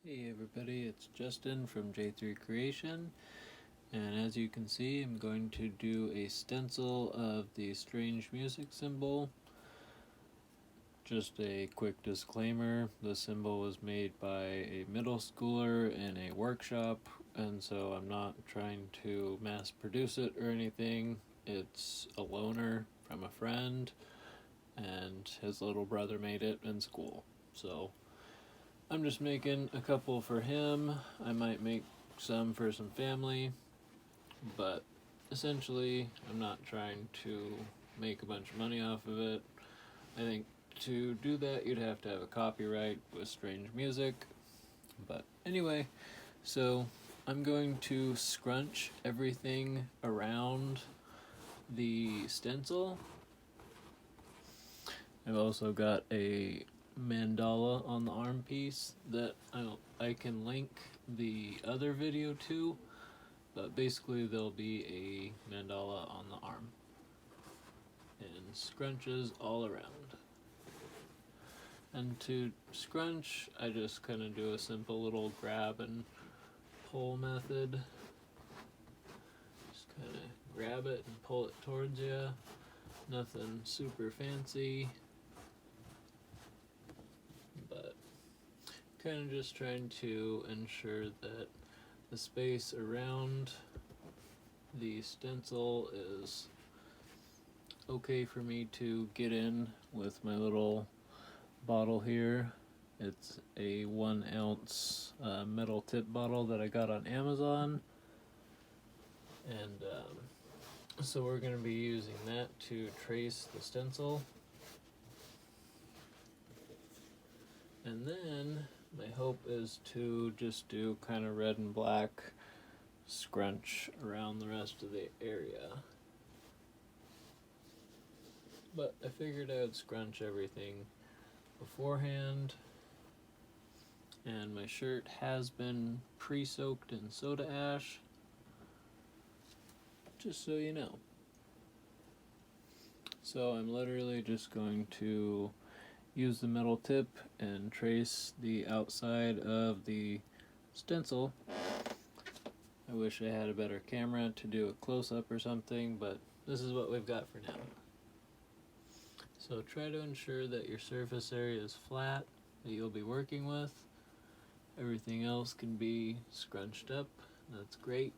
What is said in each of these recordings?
Hey everybody, it's Justin from J3 Creation, and as you can see I'm going to do a stencil of the strange music symbol. Just a quick disclaimer, the symbol was made by a middle schooler in a workshop, and so I'm not trying to mass produce it or anything. It's a loaner from a friend, and his little brother made it in school, so I'm just making a couple for him. I might make some for some family, but essentially I'm not trying to make a bunch of money off of it. I think to do that you'd have to have a copyright with strange music. But anyway, so I'm going to scrunch everything around the stencil. I've also got a mandala on the arm piece that I can link the other video to, but basically there'll be a mandala on the arm and scrunches all around. And to scrunch, I just kind of do a simple little grab and pull method. Just kind of grab it and pull it towards you. Nothing super fancy, but kind of just trying to ensure that the space around the stencil is okay for me to get in with my little bottle here. It's a 1 ounce metal tip bottle that I got on Amazon, and so we're going to be using that to trace the stencil. And then my hope is to just do kind of red and black scrunch around the rest of the area. But I figured I would scrunch everything beforehand, and my shirt has been pre-soaked in soda ash, just so you know. So I'm literally just going to use the metal tip and trace the outside of the stencil. I wish I had a better camera to do a close-up or something, but this is what we've got for now. So try to ensure that your surface area is flat that you'll be working with. Everything else can be scrunched up, that's great.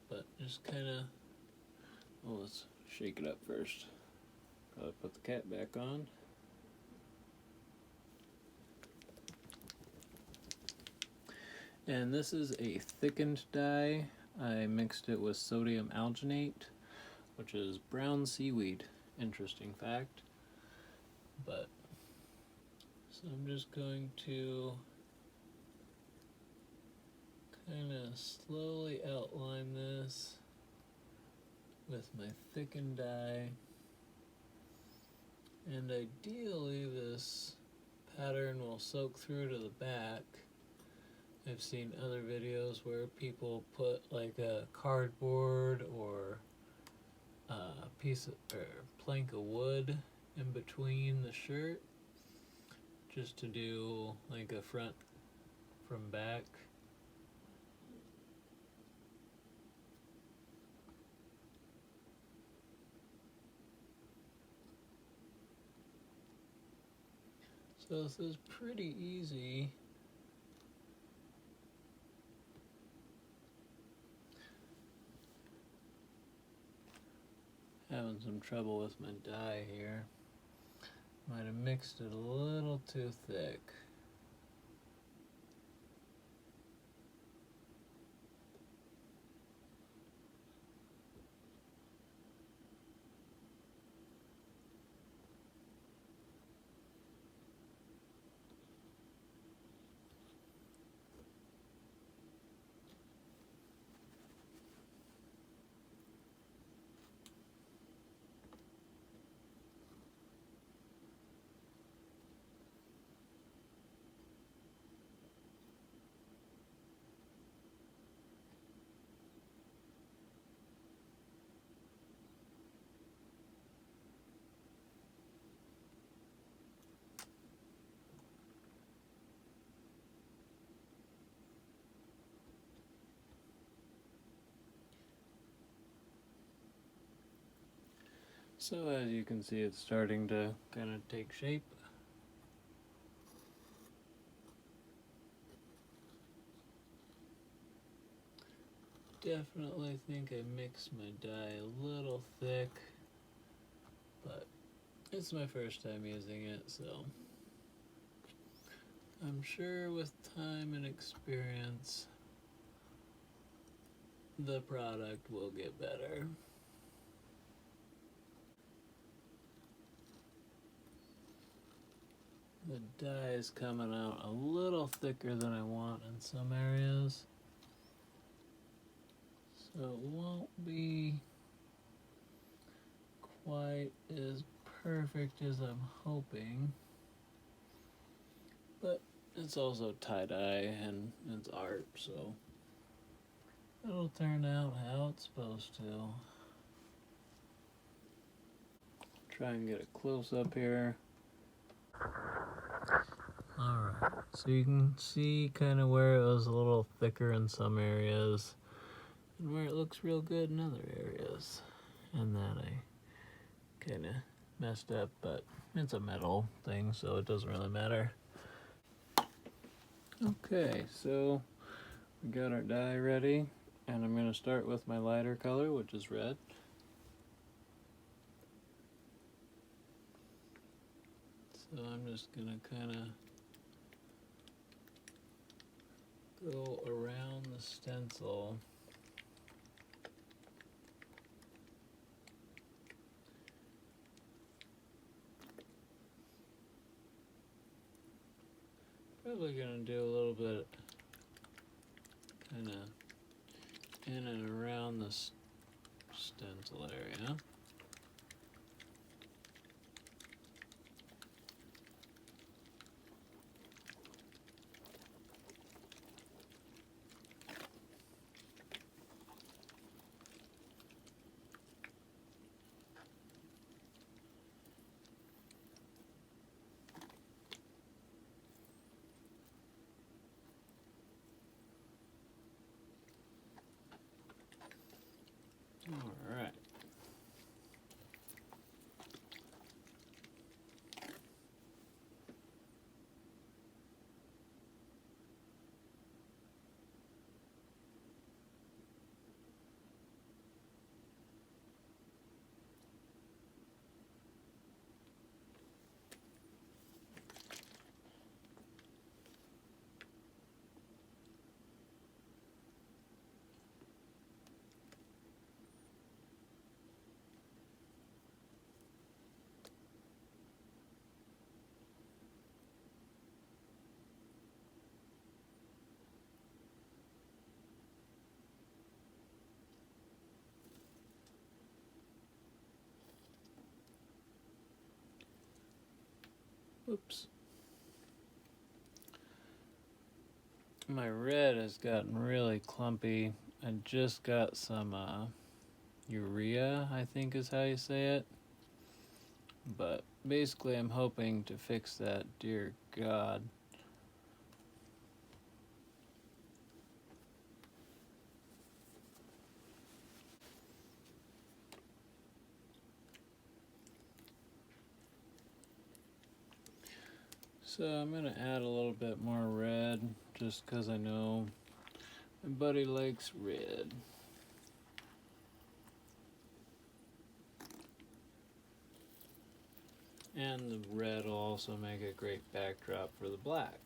But just kind of, well, let's shake it up first. Probably put the cap back on. And this is a thickened dye. I mixed it with sodium alginate, which is brown seaweed. Interesting fact. But so I'm just going to kind of slowly outline this with my thickened dye. And ideally this pattern will soak through to the back. I've seen other videos where people put like a cardboard or a piece of, or plank of wood in between the shirt, just to do like a front from back. So this is pretty easy. Having some trouble with my dye here. Might have mixed it a little too thick. So as you can see, it's starting to kind of take shape. Definitely think I mixed my dye a little thick, but it's my first time using it, so I'm sure with time and experience the product will get better. The dye is coming out a little thicker than I want in some areas, so it won't be quite as perfect as I'm hoping, but it's also tie-dye and it's art, so it'll turn out how it's supposed to. Try and get a close-up here. Alright, so you can see kind of where it was a little thicker in some areas and where it looks real good in other areas. And that I kind of messed up, but it's a metal thing, so it doesn't really matter. Okay, so we got our dye ready, and I'm going to start with my lighter color, which is red. So I'm just going to kind of go around the stencil. Probably going to do a little bit kind of in and around the stencil area. All right. Oops. My red has gotten really clumpy. I just got some urea, I think is how you say it. But basically I'm hoping to fix that, dear God. So I'm going to add a little bit more red, just because I know my buddy likes red. And the red will also make a great backdrop for the black.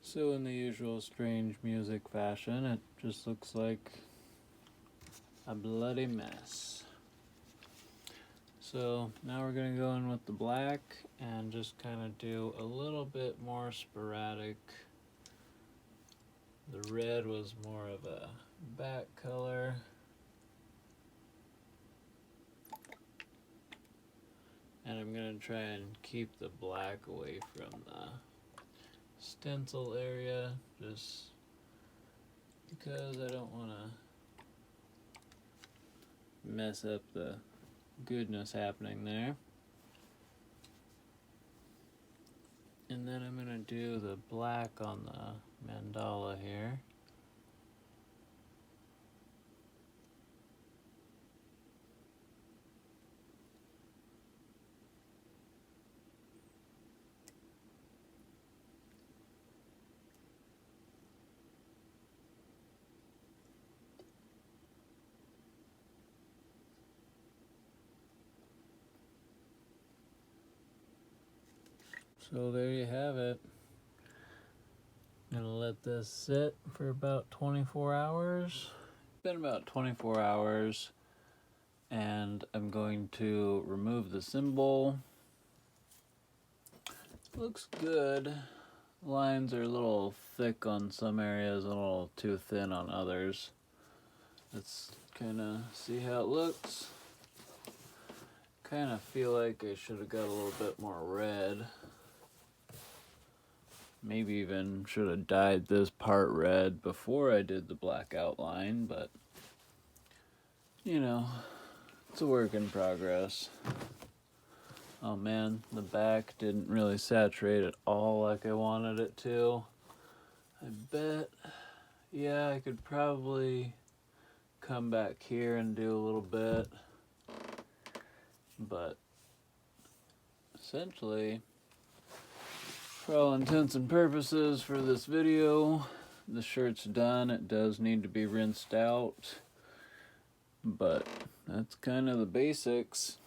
So in the usual strange music fashion, it just looks like a bloody mess. So now we're going to go in with the black and just kind of do a little bit more sporadic. The red was more of a back color. And I'm going to try and keep the black away from the stencil area, just because I don't want to mess up the goodness happening there. And then I'm going to do the black on the mandala here. So there you have it. I'm gonna let this sit for about 24 hours. It's been about 24 hours, and I'm going to remove the symbol. Looks good. Lines are a little thick on some areas, a little too thin on others. Let's kind of see how it looks. Kind of feel like I should have got a little bit more red. Maybe even should have dyed this part red before I did the black outline, but you know, it's a work in progress. Oh man, the back didn't really saturate at all like I wanted it to. I bet, yeah, I could probably come back here and do a little bit, but essentially, for all intents and purposes for this video, the shirt's done. It does need to be rinsed out, but that's kind of the basics.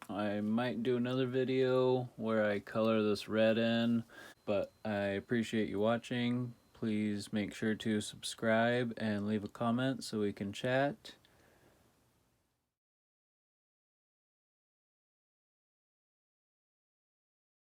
I might do another video where I color this red in, but I appreciate you watching. Please make sure to subscribe and leave a comment so we can chat.